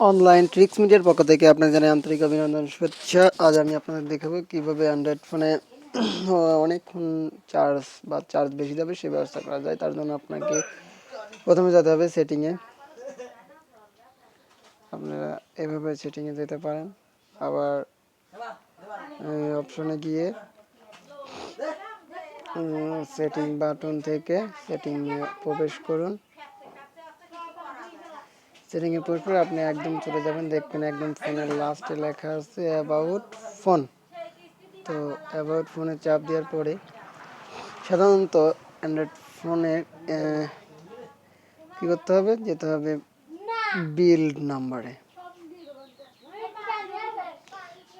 Online tricks মিডিয়ার পক্ষ থেকে আপনাদের জানাই আন্তরিক অভিনন্দন, শুভেচ্ছা। আজ আমি আপনাদের দেখাবো কিভাবে অ্যান্ড্রয়েড ফোনে অনেকক্ষণ চার্জ বেশি যাবে সে ব্যবস্থা করা যায়। তার জন্য আপনাকে প্রথমে যেতে হবে সেটিংয়ে। আপনারা এভাবে সেটিংয়ে যেতে পারেন। আবার অপশনে গিয়ে সেটিং বাটন থেকে সেটিংয়ে প্রবেশ করুন। সেটিংয়ে প্রবেশ করে আপনি একদম চলে যাবেন, দেখবেন একদম ফোনের লাস্টে লেখা আছে অ্যাবাউট ফোন। তো অ্যাবাউট ফোনে চাপ দেওয়ার পরে সাধারণত অ্যান্ড্রয়েড ফোনে কী করতে হবে, যেতে হবে বিল্ড নাম্বারে।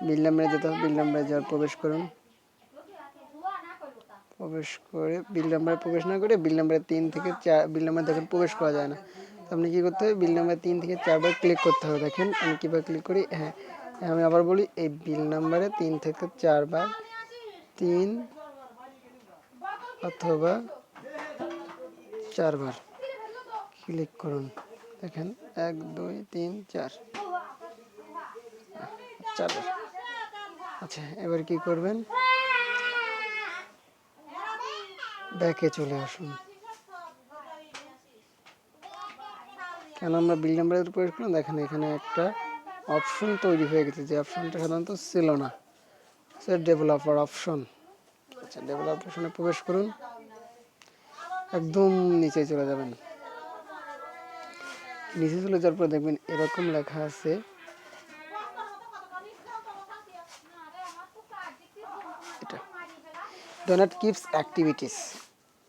বিল নাম্বারে যেতে হবে, বিল নাম্বারে যাওয়ার প্রবেশ করুন। প্রবেশ করে বিল নাম্বারে প্রবেশ না করে বিল নাম্বারে 3 থেকে 4, বিল নাম্বার দেখেন প্রবেশ করা যায় না। তো আপনি কী করতে হবে, বিল নাম্বার 3 থেকে 4 বার ক্লিক করতে হবে। দেখেন আমি কীভাবে ক্লিক করি। হ্যাঁ, আমি আবার বলি, এই বিল নাম্বারে 3 থেকে 4 বার, 3 অথবা 4 বার ক্লিক করুন। দেখেন 1 2 3 4 বার। আচ্ছা, এবার কি করবেন, ব্যাকে চলে আসুন। কেন আমরা বিল নাম্বারের উপর প্রবেশ করলাম, দেখেন এখানে একটা অপশন তৈরি হয়ে গেছে, যে অপশনটা সাধারণত ছিল না, সে ডেভেলপার অপশন। আচ্ছা, ডেভেলপার অপশনে প্রবেশ করুন, একদম নিচে চলে যাবেন। নিচে চলে যাওয়ার পর দেখবেন এরকম লেখা আছে এটা, ডো নট কিপস অ্যাক্টিভিটিস।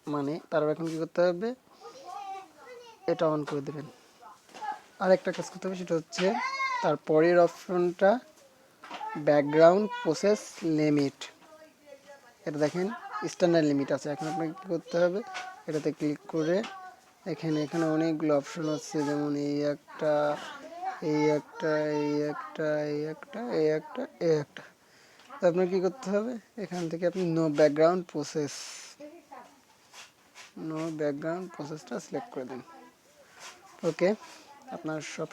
মানে তার এখন কী করতে হবে, এটা অন করে দেবেন। আর একটা কাজ করতে হবে, সেটা হচ্ছে তার পরের অপশনটা ব্যাকগ্রাউন্ড প্রসেস লিমিট। এটা দেখেন স্ট্যান্ডার্ড লিমিট আছে। এখন আপনাকে কী করতে হবে, এটাতে ক্লিক করে এখানে অনেকগুলো অপশন আছে, যেমন এই একটা, এই একটা, এই একটা, এই একটা, এই একটা, এই একটা। তো আপনার কী করতে হবে, এখান থেকে আপনি নো ব্যাকগ্রাউন্ড প্রসেসটা সিলেক্ট করে দিন। ওকে, আপনার সব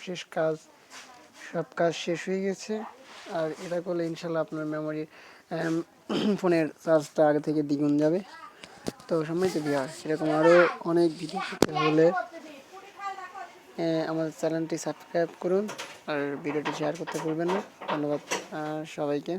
কাজ শেষ হয়ে গেছে। আর এটা করলে ইনশাল্লাহ আপনার মেমোরি ফোনের চার্জটা আগে থেকে দ্বিগুণ যাবে। তো সম্মানিত ভিউয়ার, এরকম আরও অনেক ভিডিও পেতে হলে আমাদের চ্যানেলটি সাবস্ক্রাইব করুন আর ভিডিওটি শেয়ার করতে ভুলবেন না। ধন্যবাদ সবাইকে।